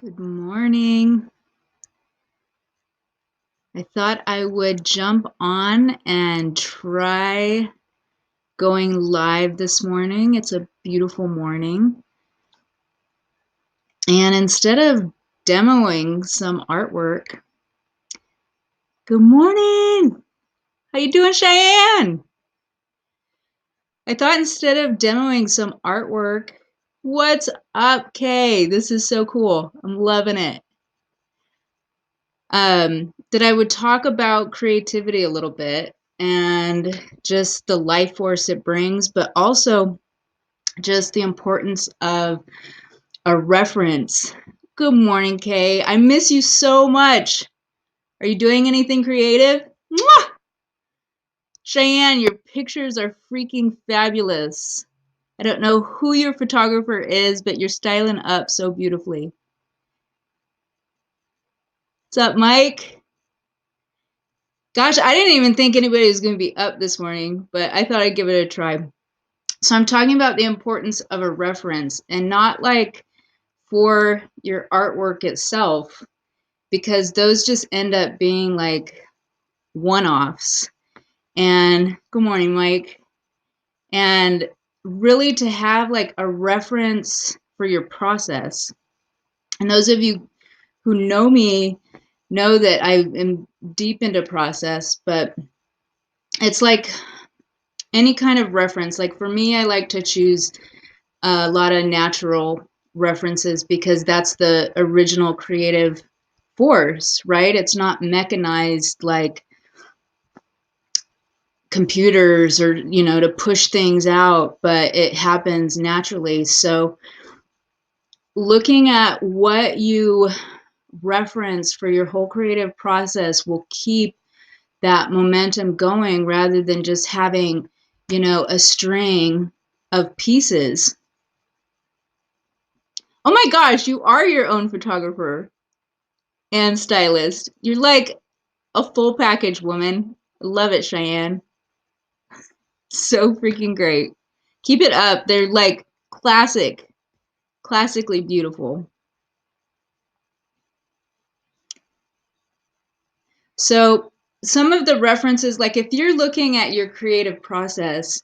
Good morning. I thought I would jump on and try going live this morning. It's a beautiful morning. And instead of demoing some artwork, good morning. How you doing, Cheyenne? I thought instead of demoing some artwork, what's up, Kay? This is so cool. I'm loving it. That I would talk about creativity a little bit and just the life force it brings, but also just the importance of a reference. Good morning, Kay. I miss you so much. Are you doing anything creative? Mwah! Cheyenne, your pictures are freaking fabulous. I don't know who your photographer is, but you're styling up so beautifully. What's up, Mike? Gosh, I didn't even think anybody was going to be up this morning, but I thought I'd give it a try. So I'm talking about the importance of a reference, and not like for your artwork itself, because those just end up being like one-offs. And good morning, Mike. And really to have like a reference for your process. And those of you who know me know that I am deep into process, but it's like any kind of reference. Like for me, I like to choose a lot of natural references because that's the original creative force, right? It's not mechanized like computers or, to push things out, but it happens naturally. So looking at what you reference for your whole creative process will keep that momentum going rather than just having, a string of pieces. Oh my gosh, you are your own photographer and stylist. You're like a full package woman. I love it, Cheyenne. So freaking great. Keep it up. They're like classically beautiful. So some of the references, like if you're looking at your creative process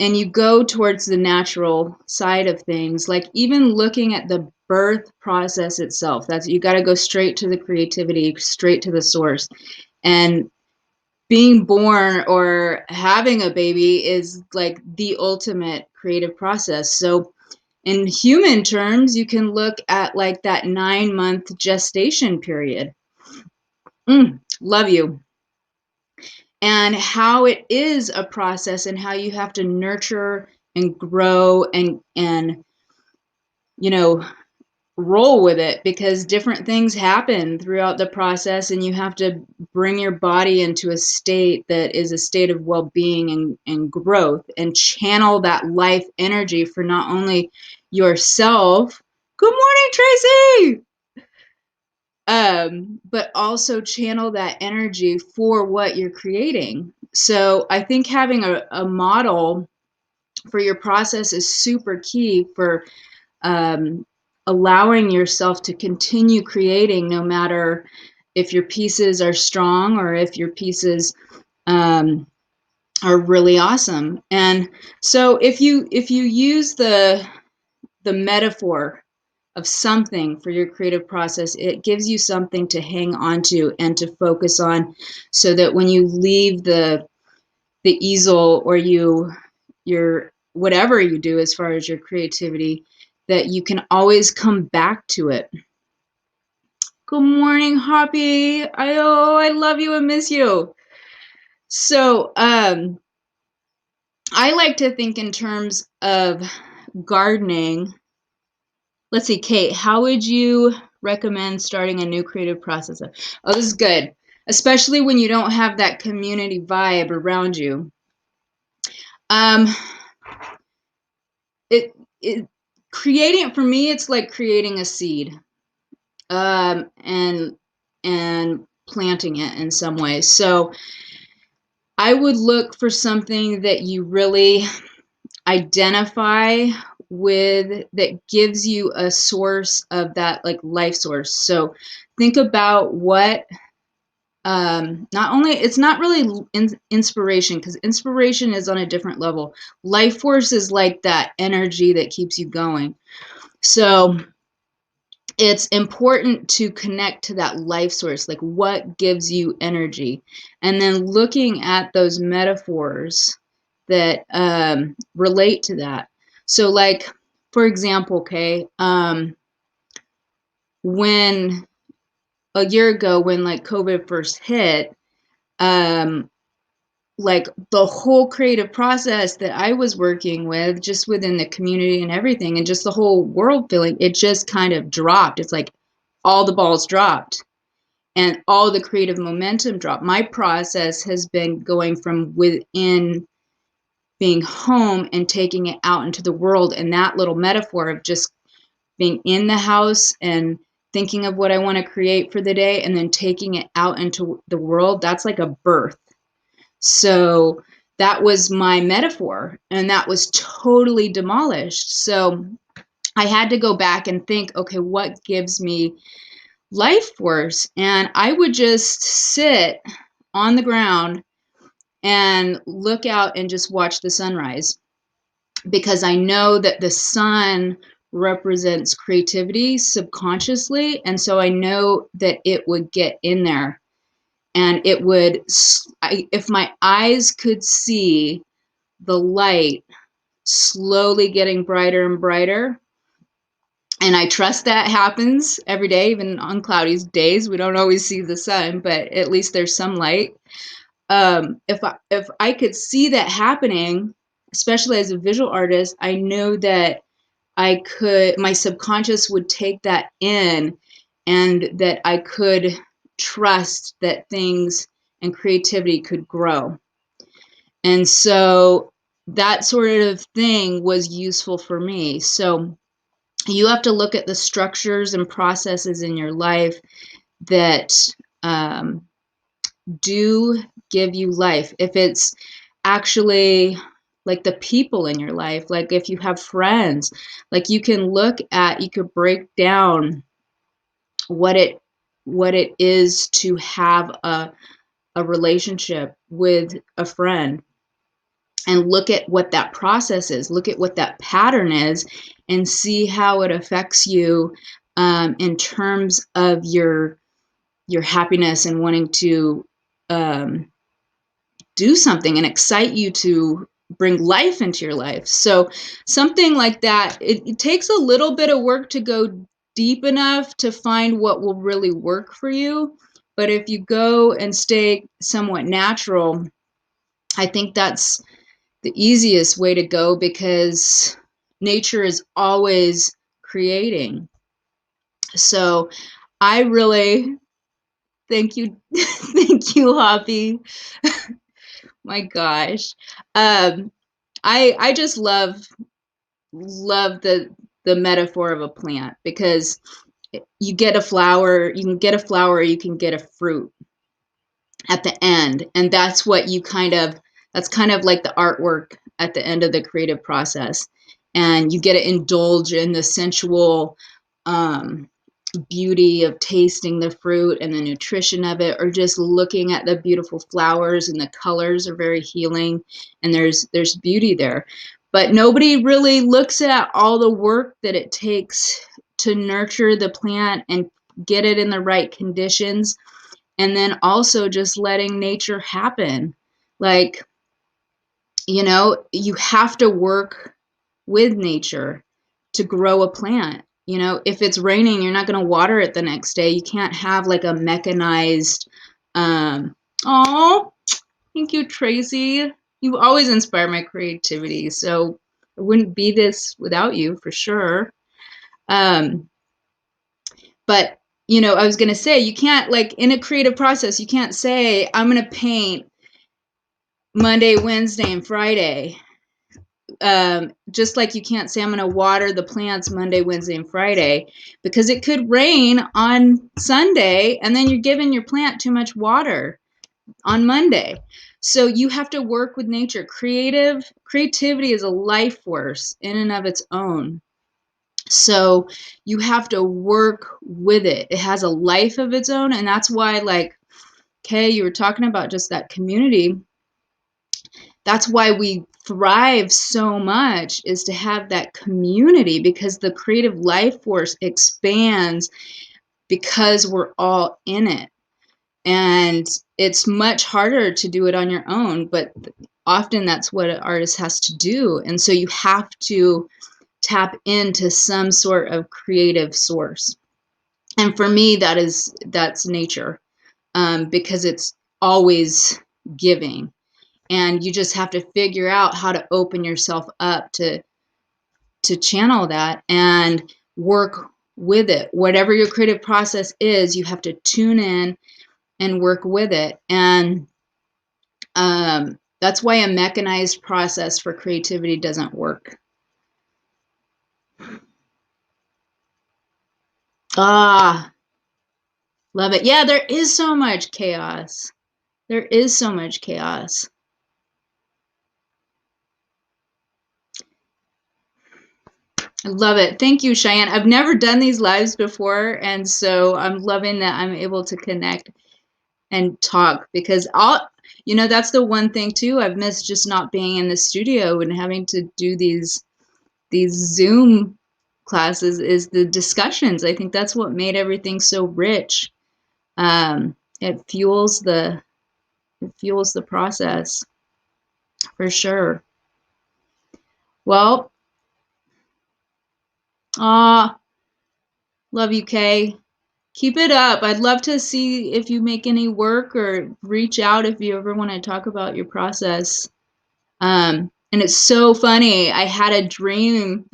and you go towards the natural side of things, like even looking at the birth process itself, that's you got to go straight to the creativity, straight to the source. And being born or having a baby is like the ultimate creative process. So in human terms, you can look at like that 9-month gestation period. Love you. And how it is a process and how you have to nurture and grow and roll with it, because different things happen throughout the process and you have to bring your body into a state that is a state of well-being and growth, and channel that life energy for not only yourself. Good morning, Tracy. But also channel that energy for what you're creating. So I think having a model for your process is super key for allowing yourself to continue creating, no matter if your pieces are strong or if your pieces are really awesome. And so if you use the metaphor of something for your creative process, it gives you something to hang on to and to focus on, so that when you leave the easel, or your whatever you do as far as your creativity, that you can always come back to it. Good morning, Hoppy. I love you and miss you. So I like to think in terms of gardening. Let's see, Kate, how would you recommend starting a new creative process? Oh, this is good, especially when you don't have that community vibe around you. It creating, for me, it's like creating a seed, and planting it in some ways. So I would look for something that you really identify that gives you a source of that, like, life source. So think about what, not only, it's not really inspiration, because inspiration is on a different level. Life force is like that energy that keeps you going. So it's important to connect to that life source, like what gives you energy, and then looking at those metaphors that relate to that. So, like, for example, okay, when a year ago, when like COVID first hit, um, like the whole creative process that I was working with, just within the community and everything, and just the whole world feeling, it just kind of dropped. It's like all the balls dropped and all the creative momentum dropped. My process has been going from within, being home and taking it out into the world. And that little metaphor of just being in the house and thinking of what I want to create for the day and then taking it out into the world, that's like a birth. So that was my metaphor, and that was totally demolished. So I had to go back and think, okay, what gives me life force? And I would just sit on the ground and look out and just watch the sunrise, because I know that the sun represents creativity subconsciously. And so I know that it would get in there, and it would, if my eyes could see the light slowly getting brighter and brighter, and I trust that happens every day, even on cloudy days. We don't always see the sun, but at least there's some light. If I could see that happening, especially as a visual artist, I know that my subconscious would take that in, and that I could trust that things and creativity could grow. And so that sort of thing was useful for me. So you have to look at the structures and processes in your life that um, do give you life. If it's actually like the people in your life, like if you have friends, like you could break down what it is to have a relationship with a friend, and look at what that process is, look at what that pattern is, and see how it affects you, in terms of your happiness and wanting to um, do something and excite you to bring life into your life. So something like that, it takes a little bit of work to go deep enough to find what will really work for you. But if you go and stay somewhat natural, I think that's the easiest way to go, because nature is always creating. So I really thank you. Thank you, Hoppy. My gosh. Um, I just love the metaphor of a plant, because you get a flower, you can get a flower, you can get a fruit at the end, and that's kind of like the artwork at the end of the creative process, and you get to indulge in the sensual um, beauty of tasting the fruit and the nutrition of it, or just looking at the beautiful flowers, and the colors are very healing, and there's beauty there. But nobody really looks at all the work that it takes to nurture the plant and get it in the right conditions, and then also just letting nature happen. Like, you have to work with nature to grow a plant. If it's raining, you're not going to water it the next day. You can't have like a mechanized, oh, thank you, Tracy. You always inspire my creativity. So I wouldn't be this without you, for sure. Um, but I was going to say, you can't, like, in a creative process, you can't say, I'm going to paint Monday, Wednesday, and Friday. Just like you can't say, I'm going to water the plants Monday, Wednesday, and Friday, because it could rain on Sunday, and then you're giving your plant too much water on Monday. So you have to work with nature. Creativity is a life force in and of its own. So you have to work with it. It has a life of its own. And that's why, like, Kay, you were talking about just that community. That's why we thrive so much, is to have that community, because the creative life force expands because we're all in it. And it's much harder to do it on your own, but often that's what an artist has to do. And so you have to tap into some sort of creative source. And for me, that's nature, because it's always giving. And you just have to figure out how to open yourself up to channel that and work with it. Whatever your creative process is, you have to tune in and work with it. And that's why a mechanized process for creativity doesn't work. Ah, love it. Yeah, there is so much chaos. There is so much chaos. I love it. Thank you, Cheyenne. I've never done these lives before, and so I'm loving that I'm able to connect and talk, because that's the one thing too I've missed, just not being in the studio and having to do these Zoom classes, is the discussions. I think that's what made everything so rich. It fuels the process for sure. Well, love you, Kay. Keep it up. I'd love to see if you make any work, or reach out if you ever want to talk about your process. And it's so funny. I had a dream.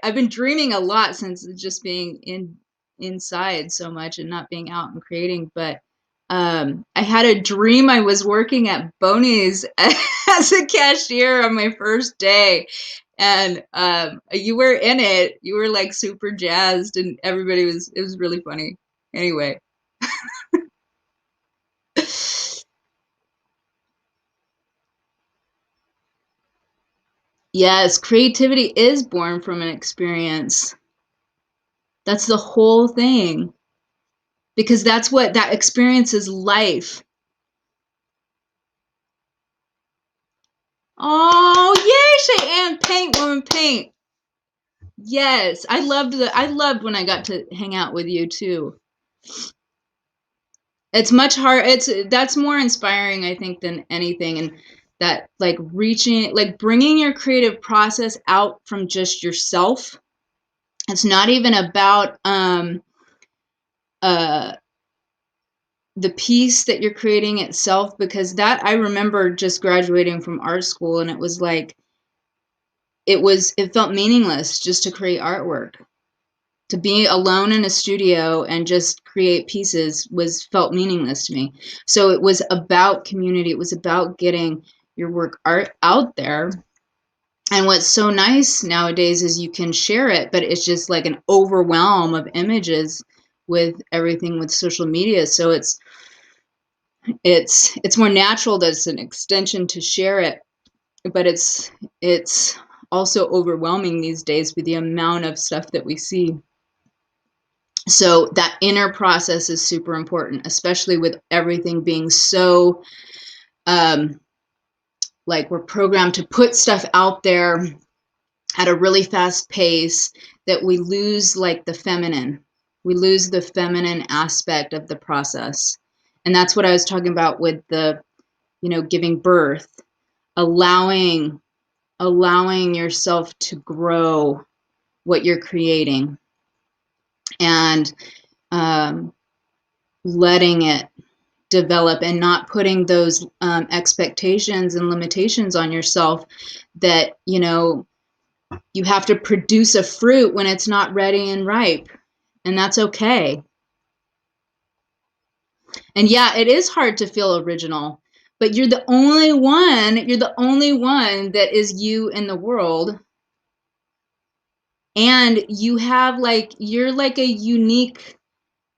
I've been dreaming a lot since just being inside so much and not being out and creating. But I had a dream I was working at Boney's as a cashier on my first day. And you were in it. You were like super jazzed, and it was really funny. Anyway. Yes, creativity is born from an experience. That's the whole thing. Because that's what that experience is, life. Oh, yay, Cheyenne, paint, woman, paint. Yes, I loved when I got to hang out with you too. It's much hard. That's more inspiring, I think, than anything. And that, like, bringing your creative process out from just yourself. It's not even about the piece that you're creating itself, because that, I remember just graduating from art school, and it was like, it felt meaningless just to create artwork. To be alone in a studio and just create pieces felt meaningless to me. So it was about community. It was about getting your work art out there. And what's so nice nowadays is you can share it, but it's just like an overwhelm of images with everything with social media. So it's more natural that it's an extension to share it, but it's also overwhelming these days with the amount of stuff that we see. So that inner process is super important, especially with everything being so like, we're programmed to put stuff out there at a really fast pace, that we lose, like, the feminine. We lose the feminine aspect of the process. And that's what I was talking about with the, giving birth, allowing yourself to grow what you're creating, and letting it develop, and not putting those expectations and limitations on yourself, that you have to produce a fruit when it's not ready and ripe, and that's okay. And yeah, it is hard to feel original, but you're the only one that is you in the world. And you are so unique.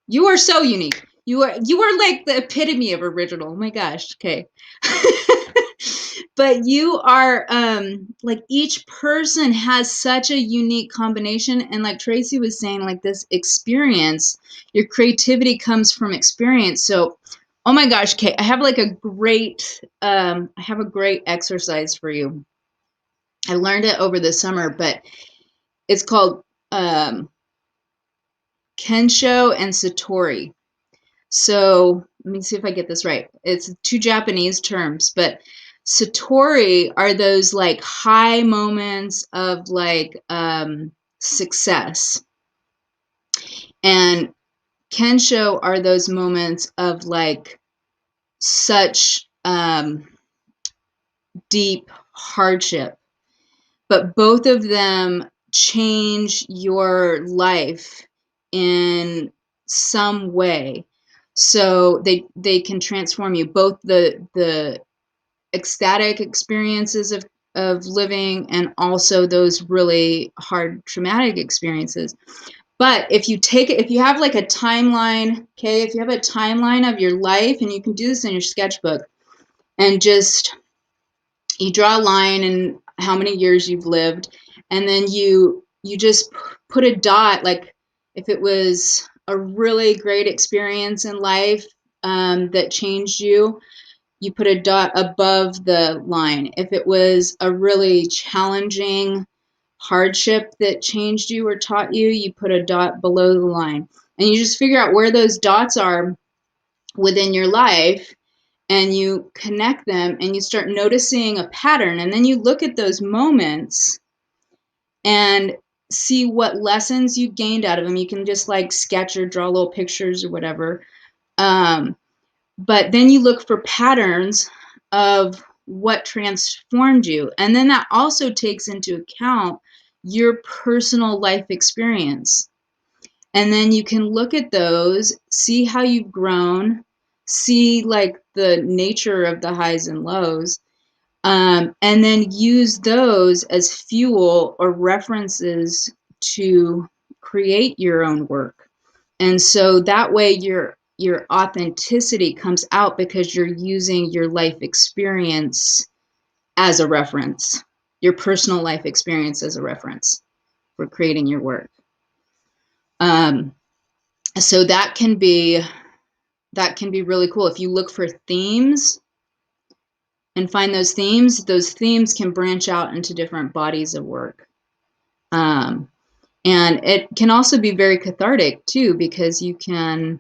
You are so unique. You are like the epitome of original. Oh my gosh. Okay. But you are like each person has such a unique combination, and like Tracy was saying, like this experience, your creativity comes from experience. So oh my gosh, Kate, I have like a great exercise for you. I learned it over the summer, but it's called Kensho and Satori. So let me see if I get this right. It's two Japanese terms, but Satori are those like high moments of like success. And Kensho are those moments of like such deep hardship. But both of them change your life in some way. So they can transform you. Both the ecstatic experiences of living and also those really hard traumatic experiences. But if you have like a timeline, okay, if you have a timeline of your life, and you can do this in your sketchbook, and just you draw a line and how many years you've lived, and then you just put a dot, like if it was a really great experience in life that changed you, you put a dot above the line. If it was a really challenging hardship that changed you or taught you, you put a dot below the line. And you just figure out where those dots are within your life, and you connect them, and you start noticing a pattern. And then you look at those moments and see what lessons you gained out of them. You can just like sketch or draw little pictures or whatever. But then you look for patterns of what transformed you. And then that also takes into account your personal life experience. And then you can look at those, see how you've grown, see like the nature of the highs and lows, and then use those as fuel or references to create your own work. And so that way your authenticity comes out, because you're using your life experience as a reference, your personal life experience as a reference for creating your work. So that can be really cool. If you look for themes and find those themes can branch out into different bodies of work. And it can also be very cathartic too, because you can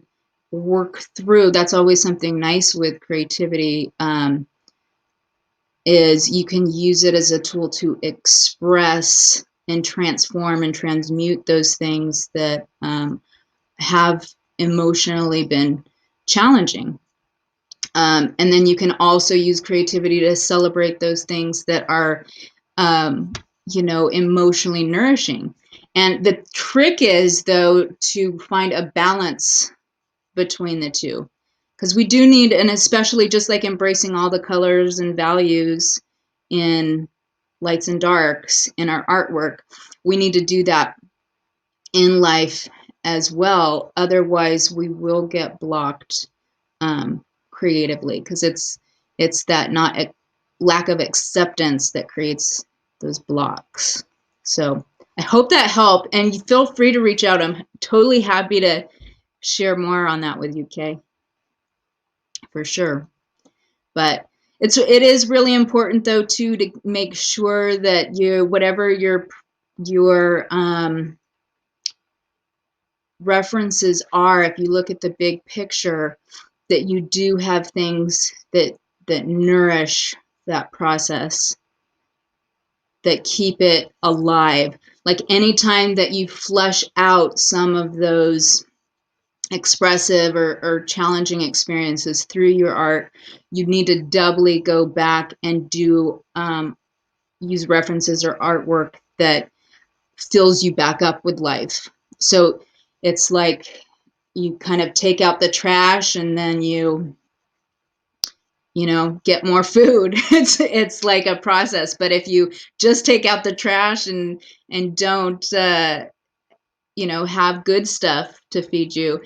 work through, that's always something nice with creativity, is you can use it as a tool to express and transform and transmute those things that have emotionally been challenging. And then you can also use creativity to celebrate those things that are, emotionally nourishing. And the trick is, though, to find a balance between the two. Because we do need, and especially just like embracing all the colors and values in lights and darks in our artwork, we need to do that in life as well. Otherwise, we will get blocked creatively, because it's that lack of acceptance that creates those blocks. So I hope that helped, and you feel free to reach out. I'm totally happy to share more on that with you, Kay, for sure. But it is really important, though, too, to make sure that whatever your references are, if you look at the big picture, that you do have things that nourish that process, that keep it alive. Like anytime that you flush out some of those expressive or challenging experiences through your art, you need to doubly go back and do use references or artwork that fills you back up with life. So it's like you kind of take out the trash, and then you get more food. It's like a process. But if you just take out the trash and don't have good stuff to feed you,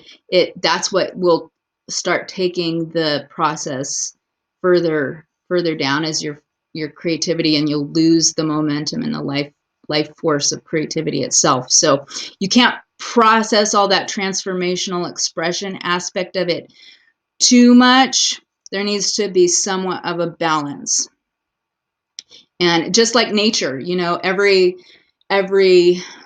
that's what will start taking the process further down as your creativity, and you'll lose the momentum and the life force of creativity itself. So you can't process all that transformational expression aspect of it too much. There needs to be somewhat of a balance. And just like nature, you know, every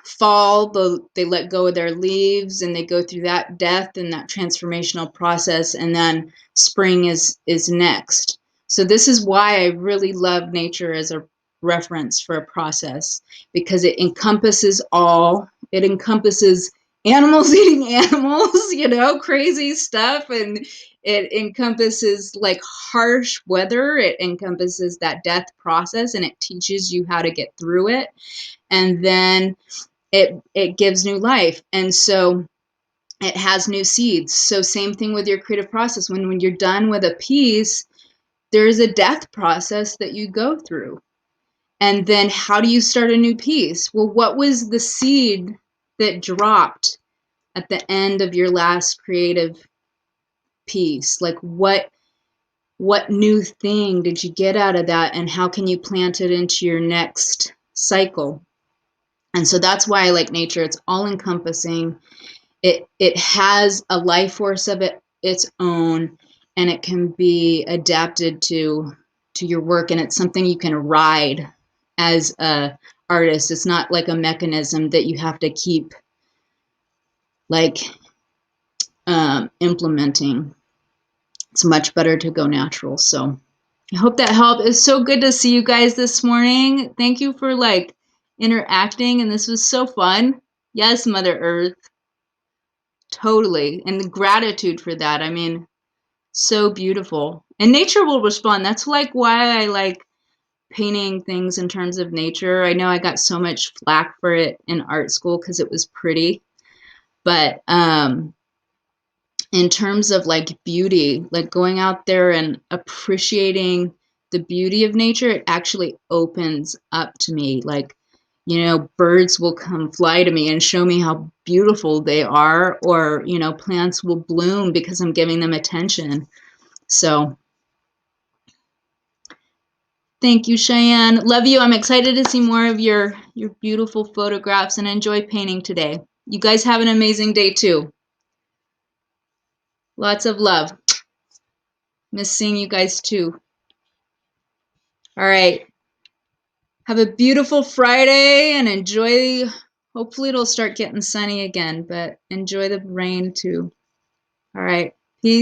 fall they let go of their leaves and they go through that death and that transformational process, and then spring is next. So this is why I really love nature as a reference for a process, because it encompasses all. It encompasses animals eating animals, you know, crazy stuff, and it encompasses like harsh weather. It encompasses that death process, and it teaches you how to get through it, and then it gives new life, and so it has new seeds. So same thing with your creative process. When you're done with a piece, there's a death process that you go through, and then how do you start a new piece? Well, what was the seed that dropped at the end of your last creative piece? Like what new thing did you get out of that, and how can you plant it into your next cycle? And so that's why I like nature. It's all encompassing. It has a life force of its own, and it can be adapted to your work, and it's something you can ride as a artist. It's not like a mechanism that you have to keep like implementing. It's much better to go natural. So I hope that helped. It's so good to see you guys this morning. Thank you for like interacting, and this was so fun. Yes, Mother Earth. Totally. And the gratitude for that. I mean, so beautiful. And nature will respond. That's like why I like painting things in terms of nature. I know I got so much flack for it in art school because it was pretty, but in terms of like beauty, like going out there and appreciating the beauty of nature, it actually opens up to me. Like, you know, birds will come fly to me and show me how beautiful they are, or, you know, plants will bloom because I'm giving them attention. So thank you, Cheyenne. Love you. I'm excited to see more of your beautiful photographs, and enjoy painting today. You guys have an amazing day too. Lots of love. Miss seeing you guys too. All right. Have a beautiful Friday and enjoy. Hopefully it'll start getting sunny again, but enjoy the rain too. All right.